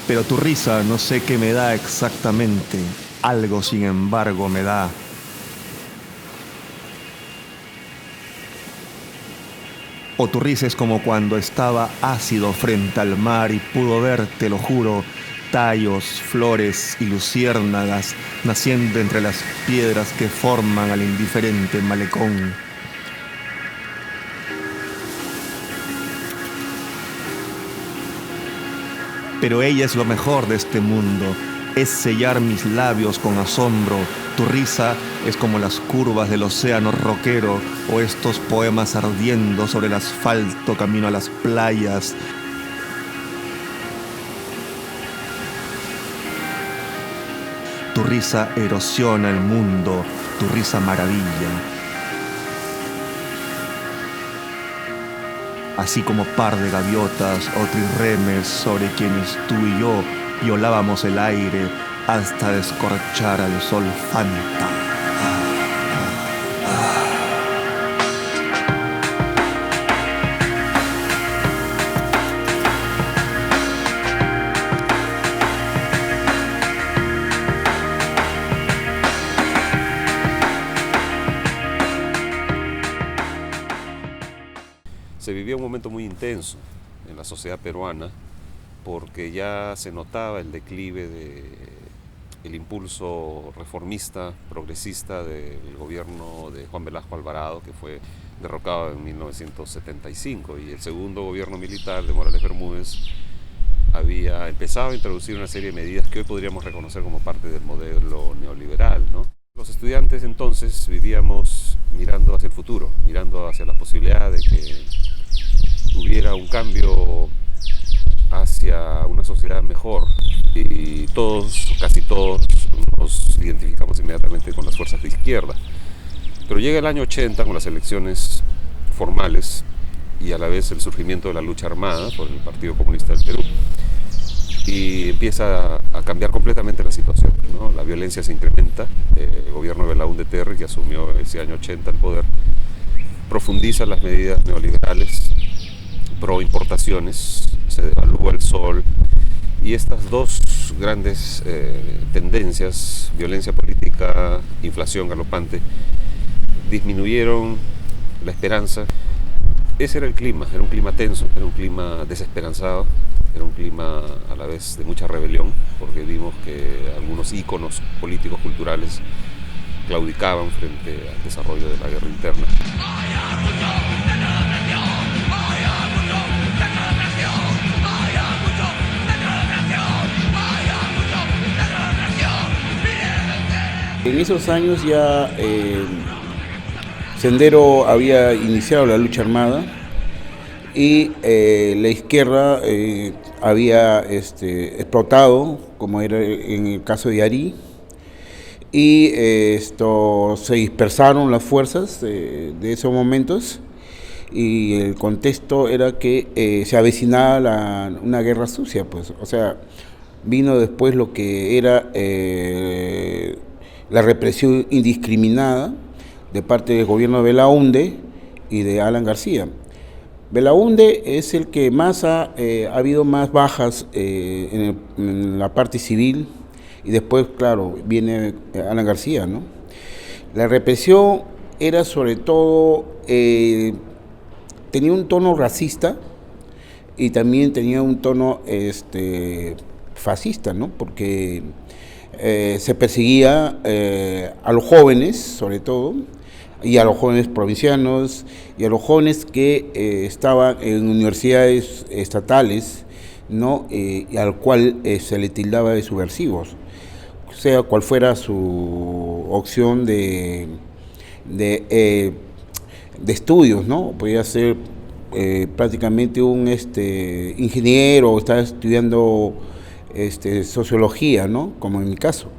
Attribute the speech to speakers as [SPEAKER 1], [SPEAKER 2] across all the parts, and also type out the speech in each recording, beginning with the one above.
[SPEAKER 1] Pero tu risa no sé qué me da exactamente, algo sin embargo me da. O tu risa es como cuando estaba ácido frente al mar y pudo ver, te lo juro, tallos, flores y luciérnagas naciendo entre las piedras que forman al indiferente malecón. Pero ella es lo mejor de este mundo, es sellar mis labios con asombro. Tu risa es como las curvas del océano roquero o estos poemas ardiendo sobre el asfalto camino a las playas. Tu risa erosiona el mundo, tu risa maravilla. Así como par de gaviotas o trirremes sobre quienes tú y yo violábamos el aire hasta descorchar al sol fanta.
[SPEAKER 2] Se vivía un momento muy intenso en la sociedad peruana porque ya se notaba el declive del impulso reformista, progresista del gobierno de Juan Velasco Alvarado, que fue derrocado en 1975, y el segundo gobierno militar de Morales Bermúdez había empezado a introducir una serie de medidas que hoy podríamos reconocer como parte del modelo neoliberal, ¿no? Los estudiantes entonces vivíamos mirando hacia el futuro, mirando hacia la posibilidad de que hubiera un cambio hacia una sociedad mejor, y casi todos nos identificamos inmediatamente con las fuerzas de izquierda. Pero llega el año 80 con las elecciones formales y a la vez el surgimiento de la lucha armada por el Partido Comunista del Perú, y empieza a cambiar completamente la situación, ¿no? La violencia se incrementa, el gobierno de Belaúnde Terry, que asumió ese año 80 el poder, profundiza las medidas neoliberales pro importaciones, se devalúa el sol, y estas dos grandes tendencias, violencia política, inflación galopante, disminuyeron la esperanza. Ese era el clima, era un clima tenso, era un clima desesperanzado, era un clima a la vez de mucha rebelión, porque vimos que algunos íconos políticos culturales claudicaban frente al desarrollo de la guerra interna.
[SPEAKER 3] En esos años ya Sendero había iniciado la lucha armada y la izquierda había explotado, como era en el caso de Ari, y se dispersaron las fuerzas de esos momentos, y el contexto era que se avecinaba una guerra sucia, pues, o sea, vino después lo que era la represión indiscriminada de parte del gobierno de Belaúnde y de Alan García. Belaúnde es el que más ha habido más bajas en la parte civil, y después, claro, viene Alan García, ¿no? La represión era sobre todo, tenía un tono racista y también tenía un tono fascista, ¿no? Porque se perseguía a los jóvenes, sobre todo, y a los jóvenes provincianos, y a los jóvenes que estaban en universidades estatales, ¿no? Y al cual se le tildaba de subversivos, sea cual fuera su opción de estudios, ¿no? Podía ser prácticamente un ingeniero, o estaba estudiando sociología, ¿no? Como en mi caso.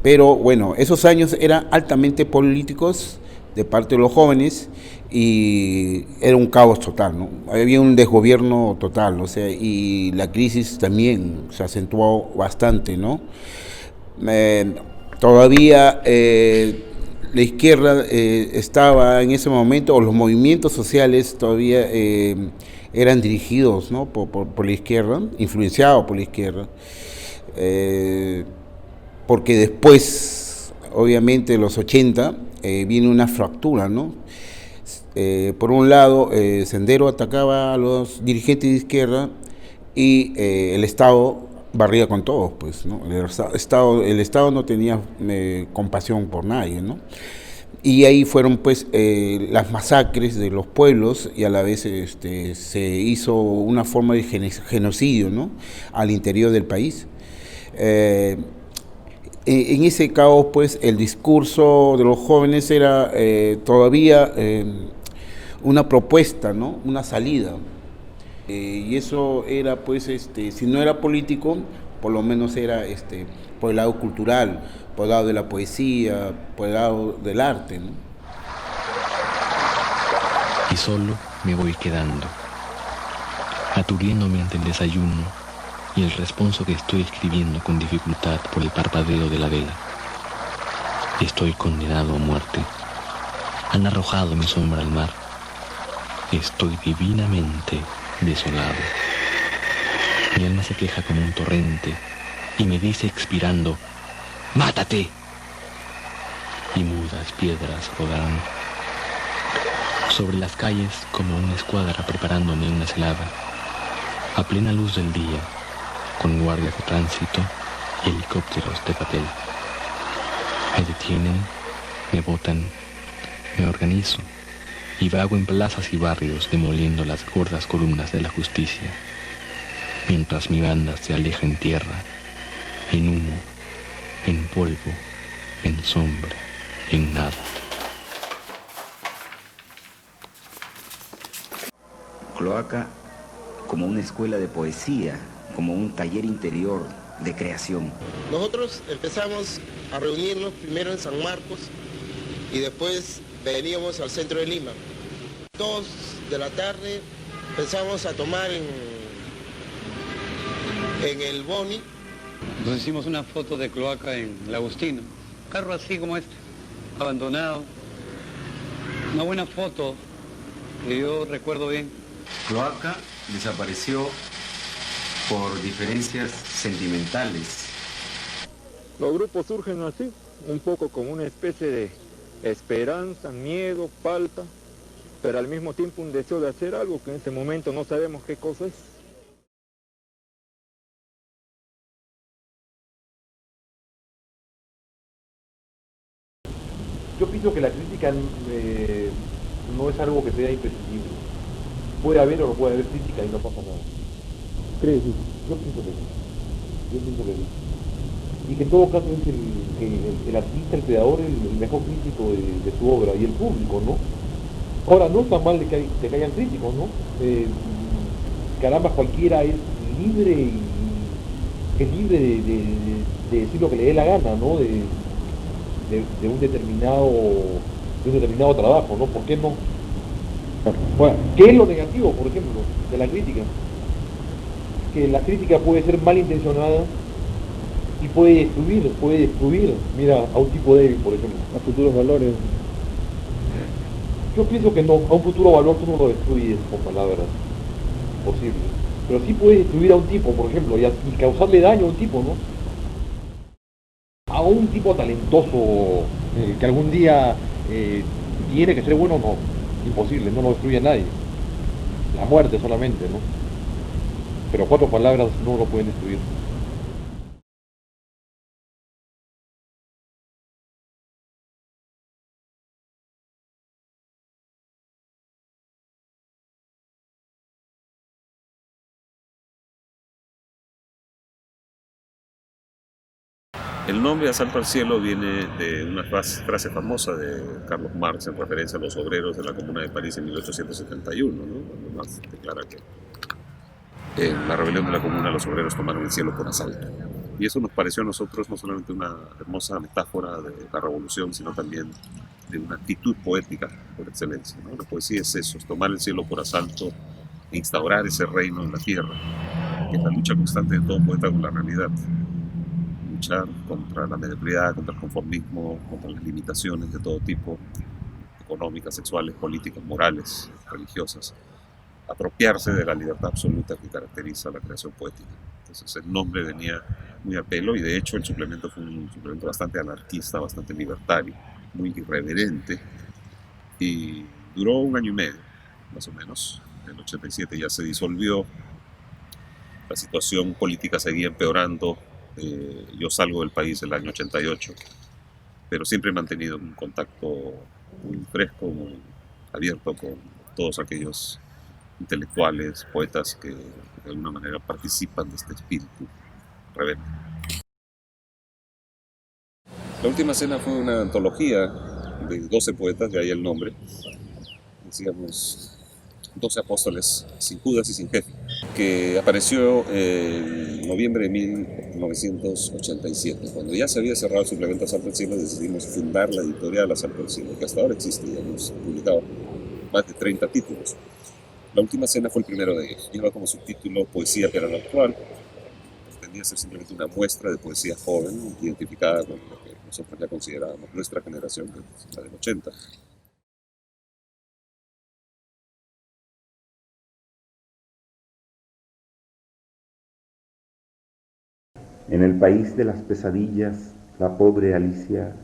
[SPEAKER 3] Pero bueno, esos años eran altamente políticos de parte de los jóvenes, y era un caos total, ¿no? Había un desgobierno total, o sea, y la crisis también se acentuó bastante, ¿no? Todavía la izquierda estaba en ese momento, o los movimientos sociales todavía eran dirigidos, ¿no?, por la izquierda, influenciados por la izquierda, porque después, obviamente, en los 80, viene una fractura, ¿no? Por un lado, Sendero atacaba a los dirigentes de izquierda y el Estado barría con todos, pues, ¿no? El Estado no tenía compasión por nadie, ¿no? Y ahí fueron, pues, las masacres de los pueblos, y a la vez se hizo una forma de genocidio, ¿no?, al interior del país. En ese caos, pues, el discurso de los jóvenes era todavía una propuesta, ¿no?, una salida. Y eso era, pues, si no era político, por lo menos era por el lado cultural, por el lado de la poesía, por el lado del arte, ¿no?
[SPEAKER 4] Y solo me voy quedando, aturdiéndome ante el desayuno y el responso que estoy escribiendo con dificultad por el parpadeo de la vela. Estoy condenado a muerte. Han arrojado mi sombra al mar. Estoy divinamente desolado. Mi alma se queja como un torrente y me dice expirando: ¡mátate! Y mudas piedras rodarán sobre las calles como una escuadra preparándome una celada, a plena luz del día, con guardias de tránsito y helicópteros de papel. Me detienen, me botan, me organizo y vago en plazas y barrios demoliendo las gordas columnas de la justicia, mientras mi banda se aleja en tierra, en humo, en polvo, en sombra, en nada.
[SPEAKER 5] Cloaca como una escuela de poesía, como un taller interior de creación.
[SPEAKER 6] Nosotros empezamos a reunirnos primero en San Marcos y después veníamos al centro de Lima. 2 de la tarde empezamos a tomar en el Boni.
[SPEAKER 7] Nos hicimos una foto de Cloaca en el Agustino. Un carro así como este, abandonado. Una buena foto que yo recuerdo bien.
[SPEAKER 5] Cloaca desapareció por diferencias sentimentales.
[SPEAKER 8] Los grupos surgen así, un poco como una especie de esperanza, miedo, falta, pero al mismo tiempo un deseo de hacer algo que en ese momento no sabemos qué cosa es.
[SPEAKER 9] Yo pienso que la crítica no es algo que sea imprescindible. Puede haber o no puede haber crítica y no pasa nada. ¿Crees? Yo pienso que sí. Yo pienso que sí. Y que en todo caso es el artista, el creador, el mejor crítico de su obra, y el público, ¿no? Ahora, no está mal de que hayan críticos, ¿no? Caramba, cualquiera es libre y es libre de decir lo que le dé la gana, ¿no? De un determinado trabajo, ¿no? ¿Por qué no? Bueno, ¿qué es lo negativo, por ejemplo, de la crítica? Que la crítica puede ser malintencionada y puede destruir, mira, a un tipo débil, por ejemplo. A futuros valores. Yo pienso que no, a un futuro valor tú no lo destruyes con palabras, posible. Pero sí puedes destruir a un tipo, por ejemplo, y causarle daño a un tipo, ¿no? A un tipo talentoso que algún día tiene que ser bueno, no, imposible, no lo destruye a nadie. La muerte solamente, ¿no? Pero 4 palabras no lo pueden destruir.
[SPEAKER 2] El nombre Asalto al Cielo viene de una frase famosa de Carlos Marx en referencia a los obreros de la Comuna de París en 1871, ¿no? Cuando Marx declara que en la rebelión de la Comuna los obreros tomaron el cielo por asalto. Y eso nos pareció a nosotros no solamente una hermosa metáfora de la revolución, sino también de una actitud poética por excelencia, ¿no? La poesía es eso, es tomar el cielo por asalto e instaurar ese reino en la tierra, que es la lucha constante de todo poeta con la realidad. Luchar contra la mediocridad, contra el conformismo, contra las limitaciones de todo tipo, económicas, sexuales, políticas, morales, religiosas, a apropiarse de la libertad absoluta que caracteriza la creación poética. Entonces el nombre venía muy a pelo y de hecho el suplemento fue un suplemento bastante anarquista, bastante libertario, muy irreverente y duró 1 año y medio, más o menos. En el 87 ya se disolvió, la situación política seguía empeorando, yo salgo del país el año 88, pero siempre he mantenido un contacto muy fresco, muy abierto con todos aquellos intelectuales, poetas que de alguna manera participan de este espíritu rebelde. La última cena fue una antología de 12 poetas, de ahí el nombre. Decíamos 12 apóstoles, sin Judas y sin jefe, que apareció en noviembre de 1987. Cuando ya se había cerrado el suplemento Asalto al Cielo, decidimos fundar la editorial Asalto al Cielo, que hasta ahora existe, ya hemos publicado más de 30 títulos. La última cena fue el primero de ellos. Lleva como subtítulo Poesía Peruana Actual. Pretendía ser simplemente una muestra de poesía joven, identificada con lo que nosotros ya considerábamos nuestra generación, que es la del 80.
[SPEAKER 10] En el país de las pesadillas, la pobre Alicia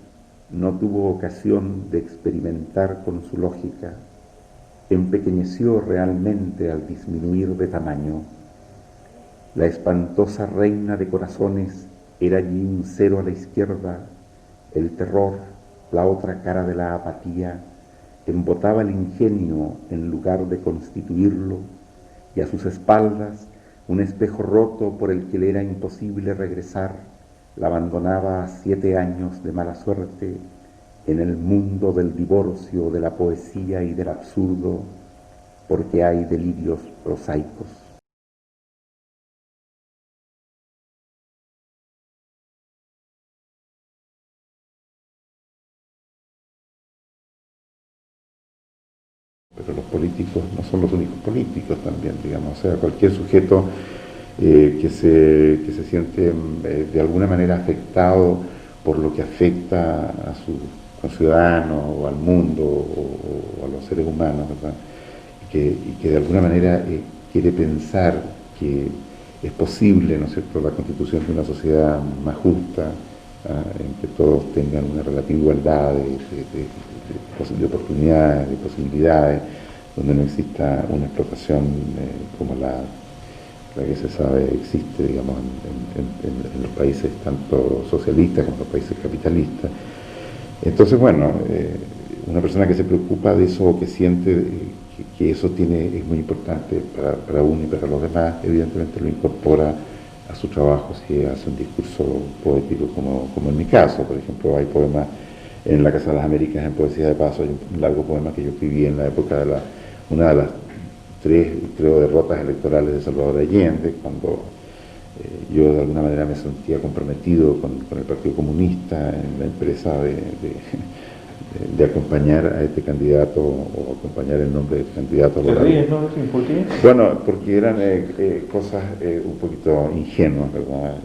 [SPEAKER 10] no tuvo ocasión de experimentar con su lógica. Empequeñeció realmente al disminuir de tamaño. La espantosa reina de corazones era allí un cero a la izquierda, el terror, la otra cara de la apatía, embotaba el ingenio en lugar de constituirlo, y a sus espaldas un espejo roto por el que le era imposible regresar, la abandonaba a 7 años de mala suerte en el mundo del divorcio, de la poesía y del absurdo, porque hay delirios prosaicos. Pero los políticos no son los únicos políticos también, digamos, o sea, cualquier sujeto que se siente de alguna manera afectado por lo que afecta a sus conciudadanos o al mundo o a los seres humanos, ¿verdad? Y que de alguna manera quiere pensar que es posible, ¿no es cierto?, la constitución de una sociedad más justa, en que todos tengan una relativa igualdad de oportunidades, de posibilidades, donde no exista una explotación como la que se sabe existe, digamos, en los países tanto socialistas como en los países capitalistas. Entonces, bueno, una persona que se preocupa de eso, que siente que eso es muy importante para uno y para los demás, evidentemente lo incorpora a su trabajo si hace un discurso poético como en mi caso. Por ejemplo, hay poemas en la Casa de las Américas, en Poesía de Paso, hay un largo poema que yo escribí en la época de una de las 3, creo, derrotas electorales de Salvador Allende, cuando yo de alguna manera me sentía comprometido con el Partido Comunista en la empresa de acompañar a este candidato o acompañar el nombre de este candidato.
[SPEAKER 9] ¿Te ríes, no? ¿Por qué?
[SPEAKER 10] Bueno, porque eran cosas un poquito ingenuas, ¿verdad?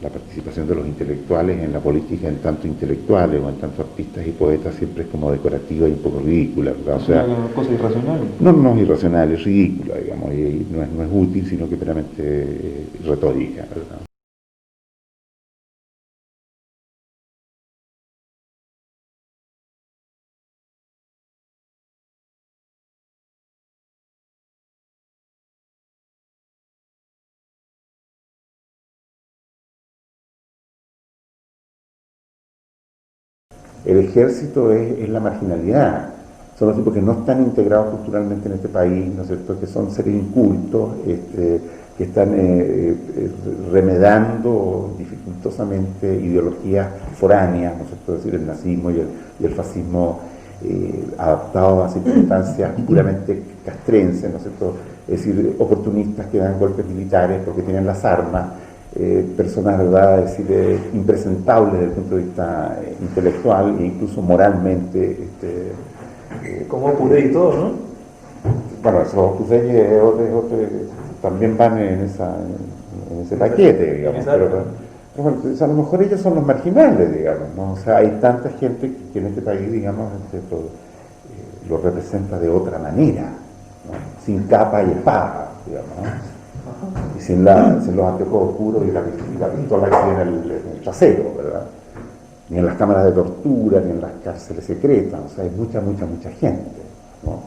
[SPEAKER 10] La participación de los intelectuales en la política, en tanto intelectuales o en tanto artistas y poetas, siempre es como decorativa y un poco ridícula, ¿verdad? O sea,
[SPEAKER 9] ¿es una cosa irracional?
[SPEAKER 10] No es irracional, es ridícula, digamos, y no es útil, sino que meramente retórica, ¿verdad? El ejército es la marginalidad, son los tipos que no están integrados culturalmente en este país, ¿no es cierto?, que son seres incultos, que están remedando dificultosamente ideologías foráneas, ¿no es cierto?, es decir, el nazismo y el fascismo adaptados a circunstancias puramente castrenses, ¿no es cierto?, es decir, oportunistas que dan golpes militares porque tienen las armas, personas, ¿verdad?, es decir, impresentables desde el punto de vista intelectual e incluso moralmente.
[SPEAKER 9] Como Puré y todo, ¿no?
[SPEAKER 10] Bueno, esos Puré también van en ese paquete, digamos. Pero bueno, a lo mejor ellos son los marginales, digamos, ¿no? O sea, hay tanta gente que en este país, digamos, lo representa de otra manera. ¿no? Sin capa y espada, digamos, ¿no? Y sin los anteojos oscuros y la pistola que tiene en el trasero, ¿verdad? Ni en las cámaras de tortura, ni en las cárceles secretas, o sea, hay mucha gente, ¿no?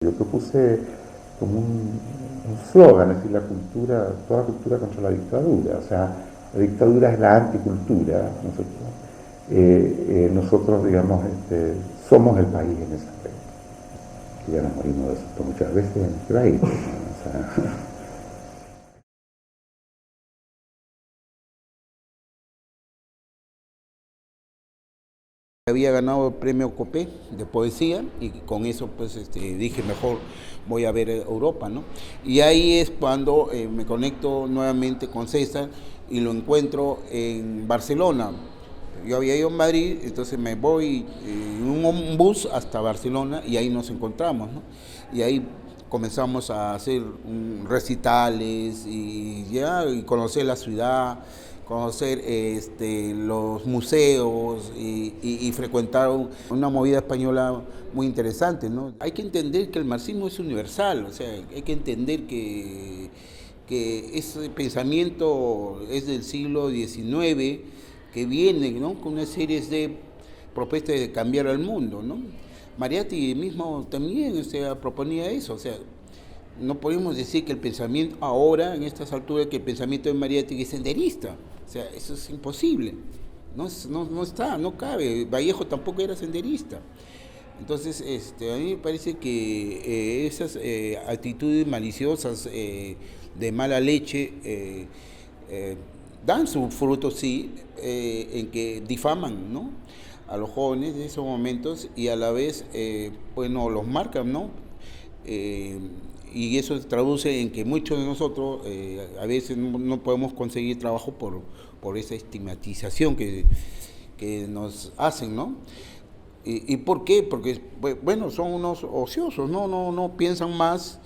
[SPEAKER 10] Yo propuse como un slogan, es decir, toda cultura contra la dictadura, o sea, la dictadura es la anticultura, nosotros digamos, somos el país en ese aspecto. Que ya nos morimos de eso muchas veces en este país, ¿no? O sea,
[SPEAKER 3] había ganado el premio Copé de poesía y con eso pues dije mejor voy a ver Europa, ¿no? Y ahí es cuando me conecto nuevamente con César y lo encuentro en Barcelona. Yo había ido a Madrid, entonces me voy en un bus hasta Barcelona y ahí nos encontramos, ¿no? Y ahí comenzamos a hacer recitales y conocer la ciudad, conocer los museos y frecuentar una movida española muy interesante, ¿no? Hay que entender que el marxismo es universal, o sea, hay que entender que ese pensamiento es del siglo XIX, que viene, ¿no?, con una serie de propuestas de cambiar al mundo, ¿no? Mariátegui mismo también, o sea, proponía eso, o sea, no podemos decir que el pensamiento ahora, en estas alturas, que el pensamiento de Mariátegui es senderista. O sea, eso es imposible. No cabe. Vallejo tampoco era senderista. Entonces, a mí me parece que esas actitudes maliciosas de mala leche dan su fruto, sí, en que difaman, ¿no?, a los jóvenes de esos momentos y a la vez, los marcan, ¿no? Y eso se traduce en que muchos de nosotros a veces no podemos conseguir trabajo por esa estigmatización que nos hacen, ¿no? ¿Y por qué? Porque, bueno, son unos ociosos, no piensan más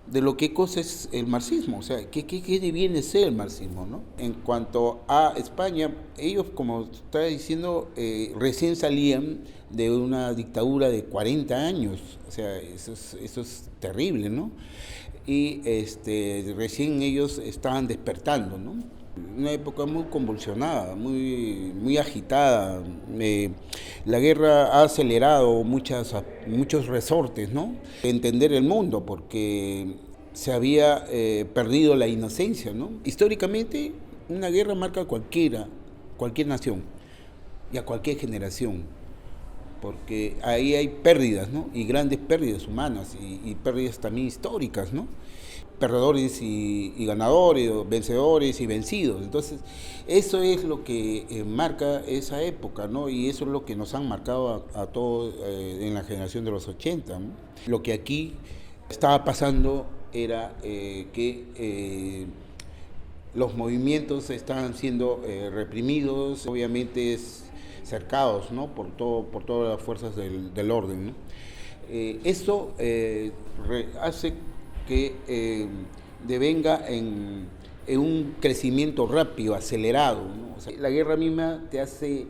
[SPEAKER 3] de lo que cosa es el marxismo, o sea, ¿qué deviene ser el marxismo, ¿no? En cuanto a España, ellos, como estaba diciendo, recién salían de una dictadura de 40 años, o sea, eso es terrible, ¿no? Y recién ellos estaban despertando, ¿no? Una época muy convulsionada, muy agitada. La guerra ha acelerado muchos resortes, ¿no? Entender el mundo, porque se había perdido la inocencia, ¿no? Históricamente, una guerra marca a cualquier nación y a cualquier generación, porque ahí hay pérdidas, ¿no? Y grandes pérdidas humanas y pérdidas también históricas, ¿no? Perdedores y ganadores, vencedores y vencidos. Entonces, eso es lo que marca esa época, ¿no? Y eso es lo que nos han marcado a todos en la generación de los 80, ¿no? Lo que aquí estaba pasando era que los movimientos estaban siendo reprimidos, obviamente cercados, ¿no?, por todas las fuerzas del orden, ¿no? Eso hace que devenga en un crecimiento rápido, acelerado, ¿no? O sea, la guerra misma te hace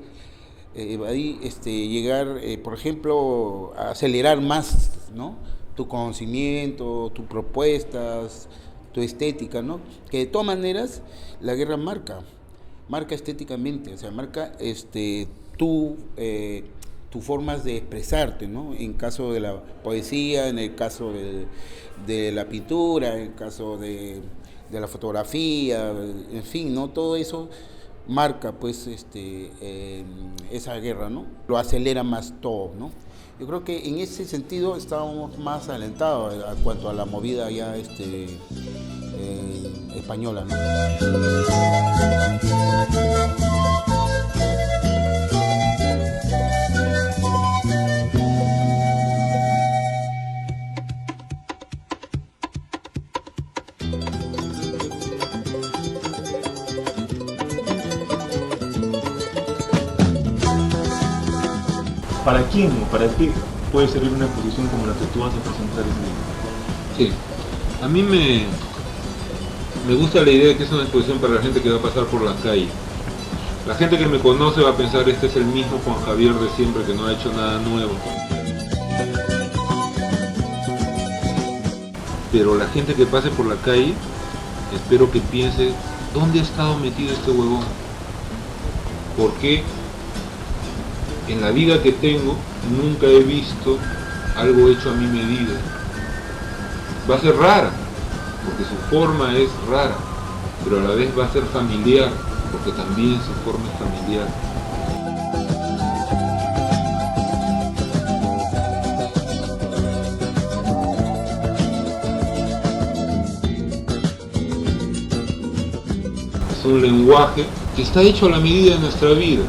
[SPEAKER 3] llegar, por ejemplo, a acelerar más, ¿no?, tu conocimiento, tus propuestas, tu estética, ¿no? Que de todas maneras la guerra marca estéticamente, o sea, marca tus formas de expresarte, ¿no? En caso de la poesía, en el caso de la pintura, en el caso de la fotografía, en fin, ¿no? Todo eso marca, pues, esa guerra, ¿no? Lo acelera más todo, ¿no? Yo creo que en ese sentido estábamos más alentados en cuanto a la movida ya española, ¿no?
[SPEAKER 9] ¿Para quién o para qué puede servir una exposición como la que tú vas a presentar ese día?
[SPEAKER 11] Sí, a mí me gusta la idea de que es una exposición para la gente que va a pasar por la calle.
[SPEAKER 9] La gente que me conoce va a pensar, este es el mismo Juan Javier de siempre que no ha hecho nada nuevo. Pero la gente que pase por la calle, espero que piense, ¿dónde ha estado metido este huevón? ¿Por qué en la vida que tengo nunca he visto algo hecho a mi medida? Va a ser rara, porque su forma es rara, pero a la vez va a ser familiar, porque también su forma es familiar. Es un lenguaje que está hecho a la medida de nuestra vida,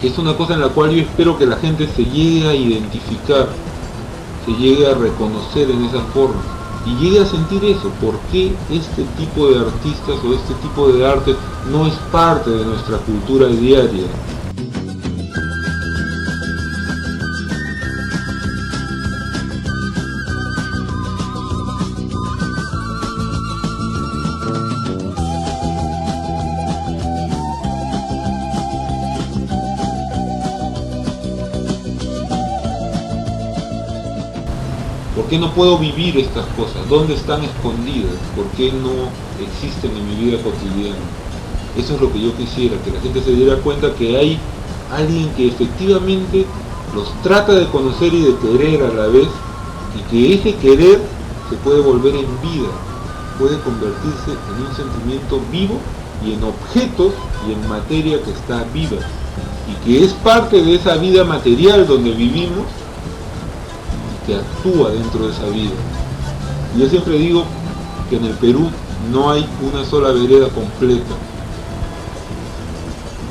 [SPEAKER 9] que es una cosa en la cual yo espero que la gente se llegue a identificar, se llegue a reconocer en esa forma y llegue a sentir eso. ¿Por qué este tipo de artistas o este tipo de arte no es parte de nuestra cultura diaria? ¿Por qué no puedo vivir estas cosas? ¿Dónde están escondidas? ¿Por qué no existen en mi vida cotidiana? Eso es lo que yo quisiera, que la gente se diera cuenta que hay alguien que efectivamente los trata de conocer y de querer a la vez, y que ese querer se puede volver en vida, puede convertirse en un sentimiento vivo y en objetos y en materia que está viva, y que es parte de esa vida material donde vivimos, que actúa dentro de esa vida. Y yo siempre digo que en el Perú no hay una sola vereda completa,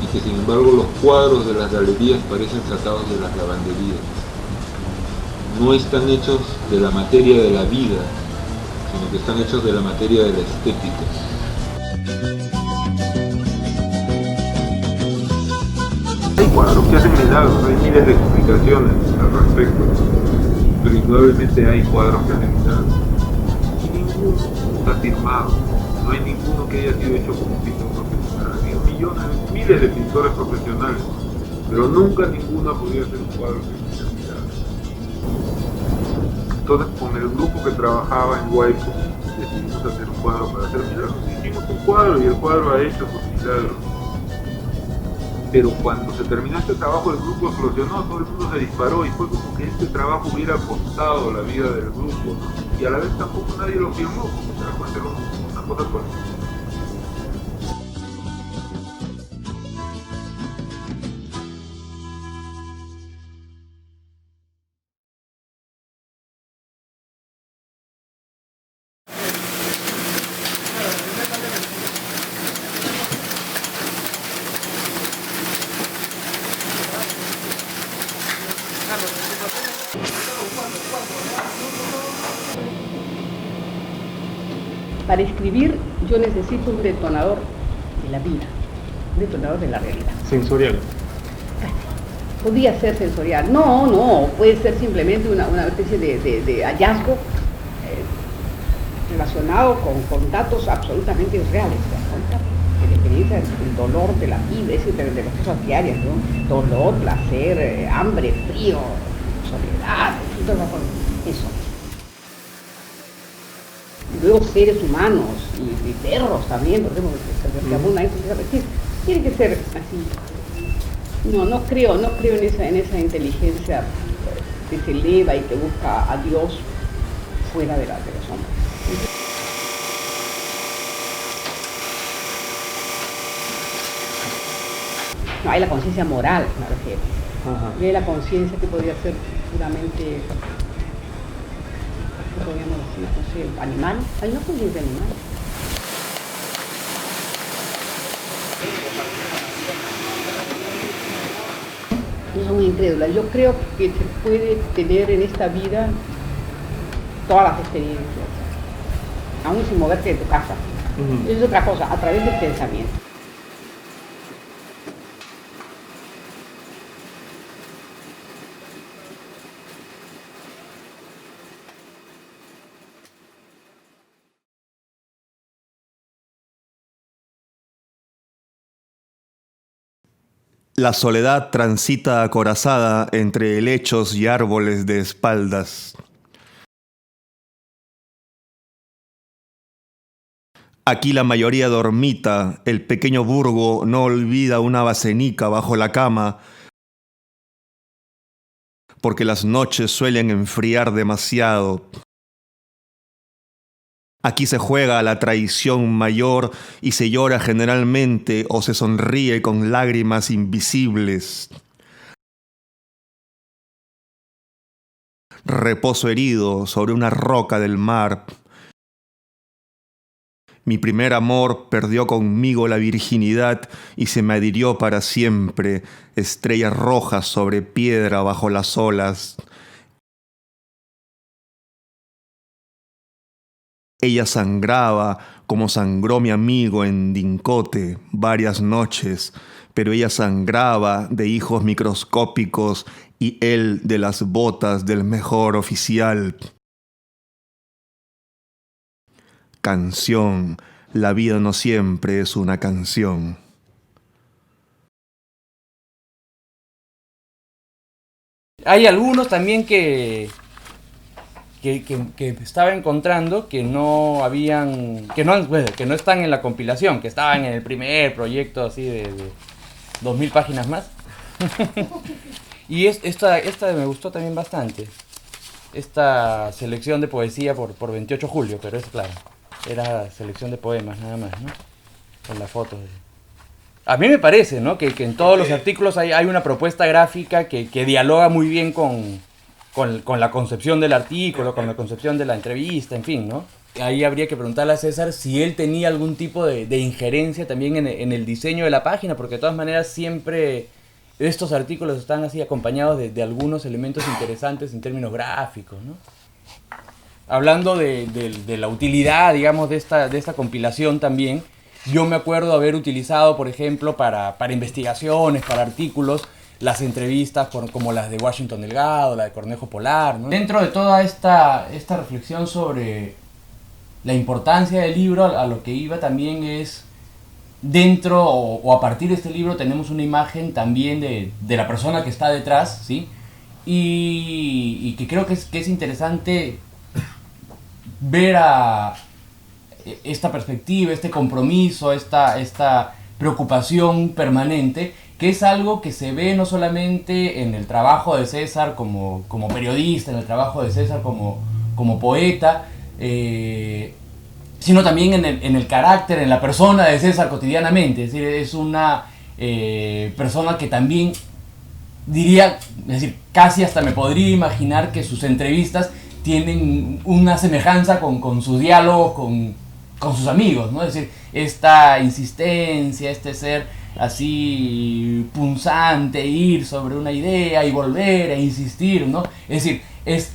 [SPEAKER 9] y que sin embargo los cuadros de las galerías parecen sacados de las lavanderías. No están hechos de la materia de la vida, sino que están hechos de la materia de la estética. Hay cuadros que hacen milagros, hay miles de explicaciones al respecto, pero indudablemente hay cuadros que hacen milagros. Y ninguno está firmado, no hay ninguno que haya sido hecho por un pintor profesional. Hay millones, miles de pintores profesionales, pero nunca ninguno ha podido hacer un cuadro que hiciera milagros. Entonces, con el grupo que trabajaba en Huayco, decidimos hacer un cuadro para hacer milagros. Hicimos un cuadro y el cuadro ha hecho sus milagros. Pero cuando se terminó este trabajo, el grupo explosionó, todo el mundo se disparó y fue como que este trabajo hubiera costado la vida del grupo, ¿no? Y a la vez tampoco nadie lo firmó, porque se da cuenta como una cosa por...
[SPEAKER 11] Para escribir yo necesito un detonador de la vida, un detonador de la realidad.
[SPEAKER 9] Sensorial.
[SPEAKER 11] Podría ser sensorial. No, puede ser simplemente una especie de hallazgo relacionado con datos absolutamente reales, ¿te das cuenta? De la experiencia del dolor de la vida, de las cosas diarias, ¿no? Dolor, placer, hambre, frío, soledad, eso. Y luego seres humanos y perros también, por ejemplo, tiene que ser así. No creo en esa inteligencia que se eleva y que busca a Dios fuera de los hombres. No, hay la conciencia moral, me refiero. Hay la conciencia que podría ser puramente, ¿qué podríamos decir? No sé, animal. Hay una conciencia animal. Yo soy muy incrédula. Yo creo que se puede tener en esta vida todas las experiencias, aún sin moverte de tu casa. Es otra cosa, a través del pensamiento.
[SPEAKER 1] La soledad transita acorazada entre helechos y árboles de espaldas. Aquí la mayoría dormita, el pequeño burgo no olvida una bacenica bajo la cama, porque las noches suelen enfriar demasiado. Aquí se juega a la traición mayor y se llora generalmente o se sonríe con lágrimas invisibles. Reposo herido sobre una roca del mar. Mi primer amor perdió conmigo la virginidad y se me adhirió para siempre, estrellas rojas sobre piedra bajo las olas. Ella sangraba como sangró mi amigo en Dincote varias noches, pero ella sangraba de hijos microscópicos y él de las botas del mejor oficial. Canción, la vida no siempre es una canción.
[SPEAKER 12] Hay algunos también que estaba encontrando que no habían, que no están en la compilación, que estaban en el primer proyecto así de 2000 páginas más. Y esta me gustó también bastante. Esta selección de poesía por 28 julio, pero es claro, era selección de poemas nada más, ¿no? Con la foto. A mí me parece, ¿no? Que en todos los artículos hay una propuesta gráfica que dialoga muy bien con la concepción del artículo, con la concepción de la entrevista, en fin, ¿no? Ahí habría que preguntarle a César si él tenía algún tipo de injerencia también en el diseño de la página, porque de todas maneras siempre estos artículos están así acompañados de algunos elementos interesantes en términos gráficos, ¿no? Hablando de la utilidad, digamos, de esta compilación también, yo me acuerdo haber utilizado, por ejemplo, para investigaciones, para artículos, las entrevistas como las de Washington Delgado, la de Cornejo Polar, ¿no? Dentro de toda esta reflexión sobre la importancia del libro, a lo que iba también es, dentro o a partir de este libro tenemos una imagen también de la persona que está detrás, ¿sí? Y que creo que es interesante ver a esta perspectiva, este compromiso, esta preocupación permanente, que es algo que se ve no solamente en el trabajo de César como periodista, en el trabajo de César como poeta, sino también en el carácter, en la persona de César cotidianamente. Es decir, es una persona que también diría, es decir, casi hasta me podría imaginar que sus entrevistas tienen una semejanza con sus diálogos con sus amigos, ¿no? Es decir, esta insistencia, este ser así punzante, ir sobre una idea y volver a insistir, ¿no? Es decir,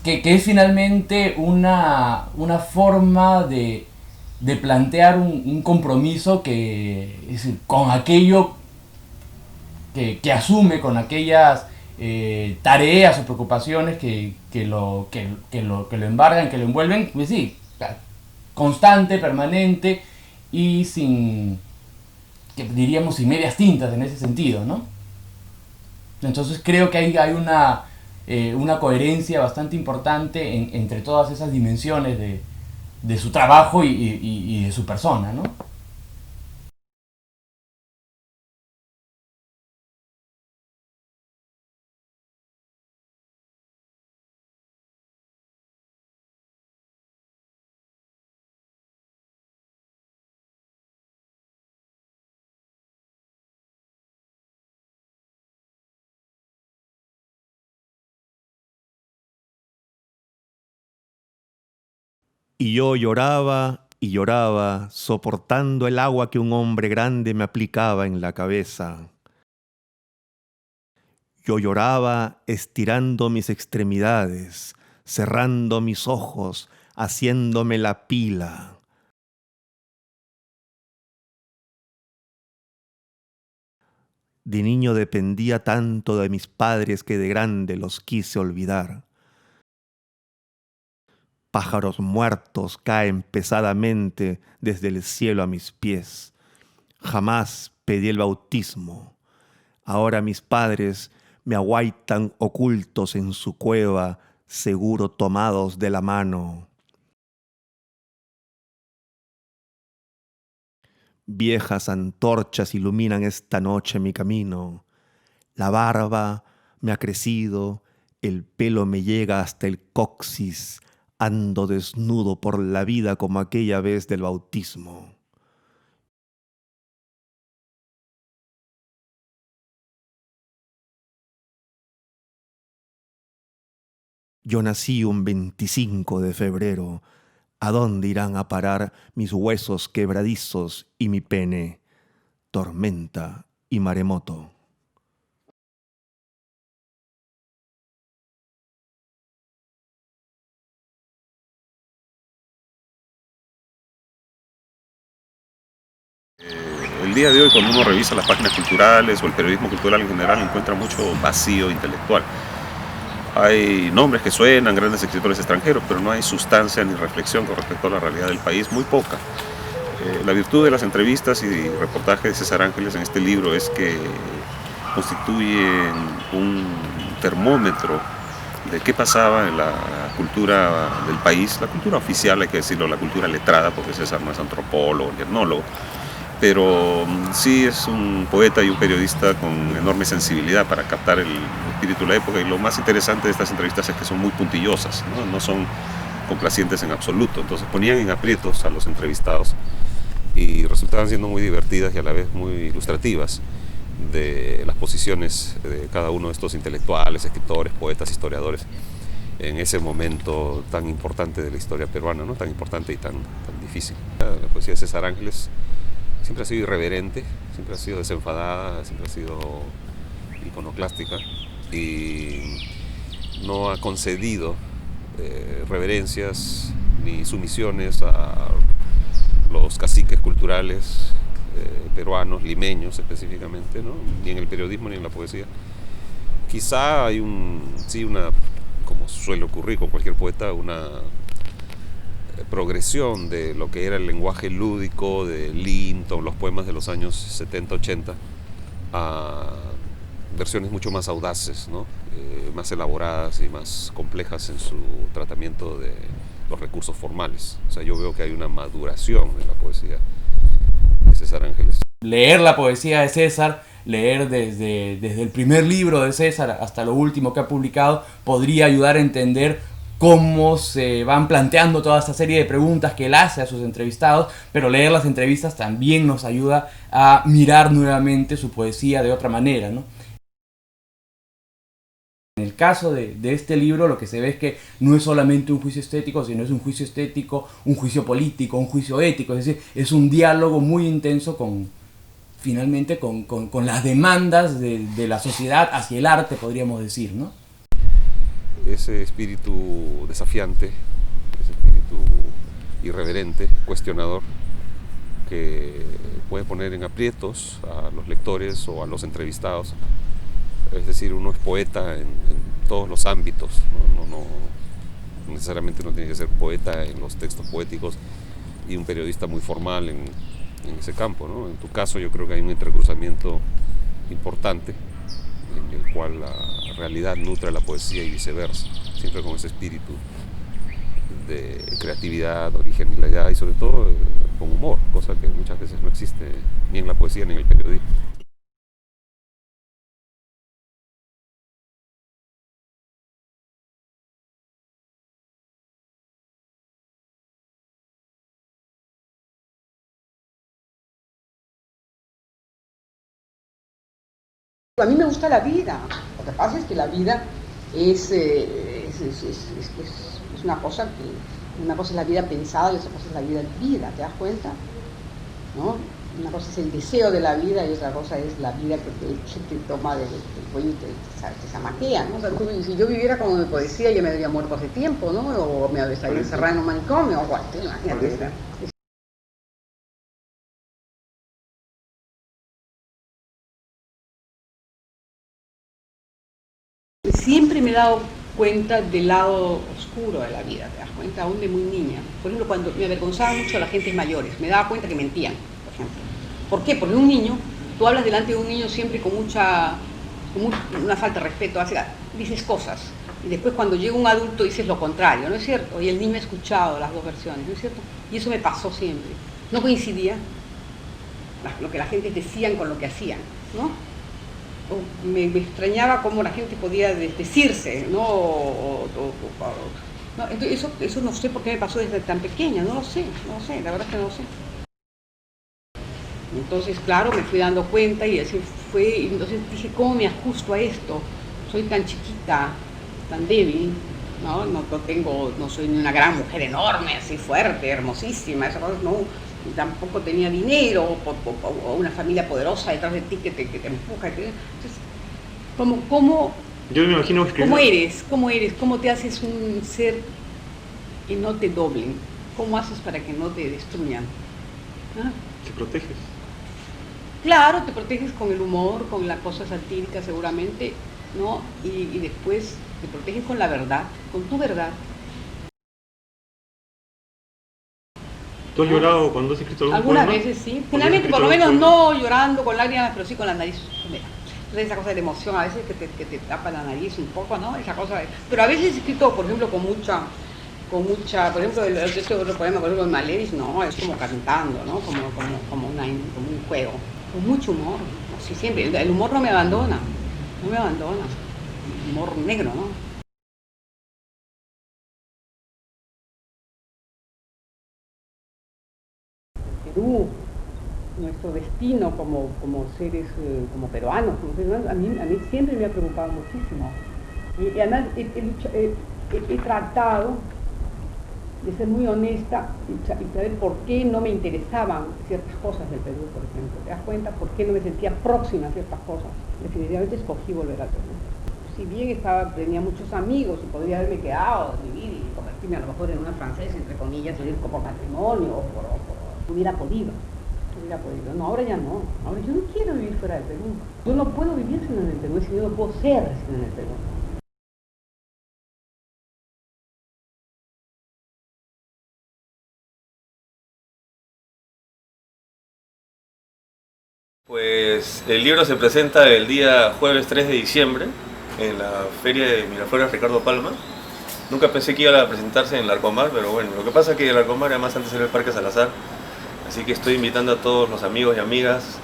[SPEAKER 12] que es finalmente una forma de plantear un compromiso que, es decir, con aquello que asume, con aquellas tareas o preocupaciones que lo embargan, que lo envuelven, pues sí, constante, permanente y diríamos sin medias tintas en ese sentido, ¿no? Entonces creo que hay una coherencia bastante importante entre todas esas dimensiones de su trabajo y de su persona, ¿no?
[SPEAKER 1] Y yo lloraba y lloraba, soportando el agua que un hombre grande me aplicaba en la cabeza. Yo lloraba estirando mis extremidades, cerrando mis ojos, haciéndome la pila. De niño dependía tanto de mis padres que de grande los quise olvidar. Pájaros muertos caen pesadamente desde el cielo a mis pies. Jamás pedí el bautismo. Ahora mis padres me aguaitan ocultos en su cueva, seguro tomados de la mano. Viejas antorchas iluminan esta noche mi camino. La barba me ha crecido, el pelo me llega hasta el coxis, ando desnudo por la vida como aquella vez del bautismo. Yo nací un 25 de febrero. ¿A dónde irán a parar mis huesos quebradizos y mi pene? Tormenta y maremoto.
[SPEAKER 2] El día de hoy, cuando uno revisa las páginas culturales o el periodismo cultural en general, encuentra mucho vacío intelectual. Hay nombres que suenan, grandes escritores extranjeros, pero no hay sustancia ni reflexión con respecto a la realidad del país, muy poca. La virtud de las entrevistas y reportajes de César Ángeles en este libro es que constituyen un termómetro de qué pasaba en la cultura del país, la cultura oficial, hay que decirlo, la cultura letrada, porque César no es antropólogo ni etnólogo, pero sí es un poeta y un periodista con enorme sensibilidad para captar el espíritu de la época, y lo más interesante de estas entrevistas es que son muy puntillosas, no son complacientes en absoluto, entonces ponían en aprietos a los entrevistados y resultaban siendo muy divertidas y a la vez muy ilustrativas de las posiciones de cada uno de estos intelectuales, escritores, poetas, historiadores en ese momento tan importante de la historia peruana, ¿no? Tan importante y tan difícil. La poesía de César Ángeles siempre ha sido irreverente, siempre ha sido desenfadada, siempre ha sido iconoclástica y no ha concedido reverencias ni sumisiones a los caciques culturales peruanos, limeños específicamente, ¿no? Ni en el periodismo ni en la poesía. Quizá hay como suele ocurrir con cualquier poeta, una progresión de lo que era el lenguaje lúdico de Linton, los poemas de los años 70-80, a versiones mucho más audaces, ¿no? Más elaboradas y más complejas en su tratamiento de los recursos formales. O sea, yo veo que hay una maduración en la poesía de César Ángeles.
[SPEAKER 12] Leer la poesía de César, leer desde el primer libro de César hasta lo último que ha publicado, podría ayudar a entender cómo se van planteando toda esta serie de preguntas que él hace a sus entrevistados, pero leer las entrevistas también nos ayuda a mirar nuevamente su poesía de otra manera, ¿no? En el caso de este libro, lo que se ve es que no es solamente un juicio estético, sino es un juicio estético, un juicio político, un juicio ético, es decir, es un diálogo muy intenso finalmente con las demandas de la sociedad hacia el arte, podríamos decir, ¿no?
[SPEAKER 2] Ese espíritu desafiante, ese espíritu irreverente, cuestionador, que puede poner en aprietos a los lectores o a los entrevistados. Es decir, uno es poeta en todos los ámbitos, no necesariamente uno tiene que ser poeta en los textos poéticos y un periodista muy formal en ese campo, ¿no? En tu caso yo creo que hay un entrecruzamiento importante en el cual la realidad nutre la poesía y viceversa, siempre con ese espíritu de creatividad, originalidad y sobre todo con humor, cosa que muchas veces no existe ni en la poesía ni en el periodismo.
[SPEAKER 11] A mí me gusta la vida. Lo que pasa es que la vida es una cosa es la vida pensada y otra cosa es la vida vivida, ¿te das cuenta? ¿No? Una cosa es el deseo de la vida y otra cosa es la vida que te toma del cuello y te zamaquea, ¿no? O sea, si yo viviera como de poesía, yo me habría muerto hace tiempo, ¿no? O me estaría encerrada en un manicomio o algo así, imagínate. Siempre me he dado cuenta del lado oscuro de la vida, ¿te das cuenta? Aún de muy niña. Por ejemplo, cuando me avergonzaba mucho a las gentes mayores, me daba cuenta que mentían, por ejemplo. ¿Por qué? Porque un niño, tú hablas delante de un niño siempre con mucha una falta de respeto, dices cosas. Y después cuando llega un adulto dices lo contrario, ¿no es cierto? Y el niño ha escuchado las dos versiones, ¿no es cierto? Y eso me pasó siempre. No coincidía lo que la gente decían con lo que hacían, ¿no? Me extrañaba cómo la gente podía desdecirse, ¿no? No, eso no sé por qué me pasó desde tan pequeña, no lo sé, la verdad es que no lo sé. Entonces, claro, me fui dando cuenta y así fue, y entonces dije, ¿cómo me ajusto a esto? Soy tan chiquita, tan débil, ¿no? No soy ni una gran mujer enorme, así fuerte, hermosísima, esas cosas no. Y tampoco tenía dinero o una familia poderosa detrás de ti que te empuja. Entonces,
[SPEAKER 9] yo me imagino que
[SPEAKER 11] ¿Cómo eres? ¿Cómo te haces un ser que no te doblen? ¿Cómo haces para que no te destruyan? ¿Ah?
[SPEAKER 9] ¿Te proteges?
[SPEAKER 11] Claro, te proteges con el humor, con la cosa satírica seguramente, ¿no? Y después te proteges con la verdad, con tu verdad.
[SPEAKER 9] ¿Tú has llorado cuando has escrito algún
[SPEAKER 11] Algunas
[SPEAKER 9] poema?
[SPEAKER 11] veces sí. Generalmente, por lo menos no llorando con lágrimas, pero sí con la nariz húmeda. Entonces esa cosa de la emoción a veces que te tapa la nariz un poco, ¿no? Esa cosa pero a veces he escrito, por ejemplo, con mucha, por ejemplo, este otro poema, por ejemplo, en Malevis, no, es como cantando, ¿no? Como un juego. Con mucho humor, así siempre. El humor no me abandona. Humor negro, ¿no? Perú, nuestro destino como seres, como peruanos, a mí siempre me ha preocupado muchísimo. Y además he tratado de ser muy honesta y saber por qué no me interesaban ciertas cosas del Perú, por ejemplo. ¿Te das cuenta por qué no me sentía próxima a ciertas cosas? Definitivamente escogí volver al Perú. Si bien tenía muchos amigos y podría haberme quedado, vivir y convertirme a lo mejor en una francesa, entre comillas, vivir como matrimonio, hubiera podido. No, ahora ya no. Ahora yo no quiero vivir fuera del Perú. Yo no puedo vivir sino en el Perú, yo no puedo ser sino en el Perú.
[SPEAKER 13] Pues el libro se presenta el día jueves 3 de diciembre en la feria de Miraflores Ricardo Palma. Nunca pensé que iba a presentarse en el Larcomar, pero bueno, lo que pasa es que el Larcomar además antes era el Parque Salazar, así que estoy invitando a todos los amigos y amigas,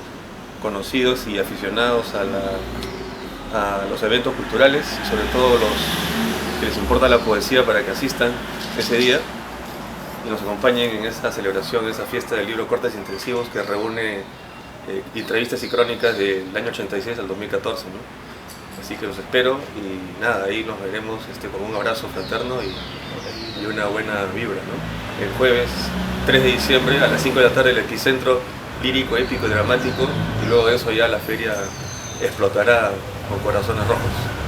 [SPEAKER 13] conocidos y aficionados a los eventos culturales y sobre todo los que les importa la poesía para que asistan ese día y nos acompañen en esta celebración, en esa fiesta del libro Cortes Intensivos que reúne entrevistas y crónicas del año 86 al 2014, ¿no? Así que los espero y nada, ahí nos veremos con un abrazo fraterno y una buena vibra, ¿no? El jueves 3 de diciembre a las 5 de la tarde el epicentro lírico, épico y dramático y luego de eso ya la feria explotará con corazones rojos.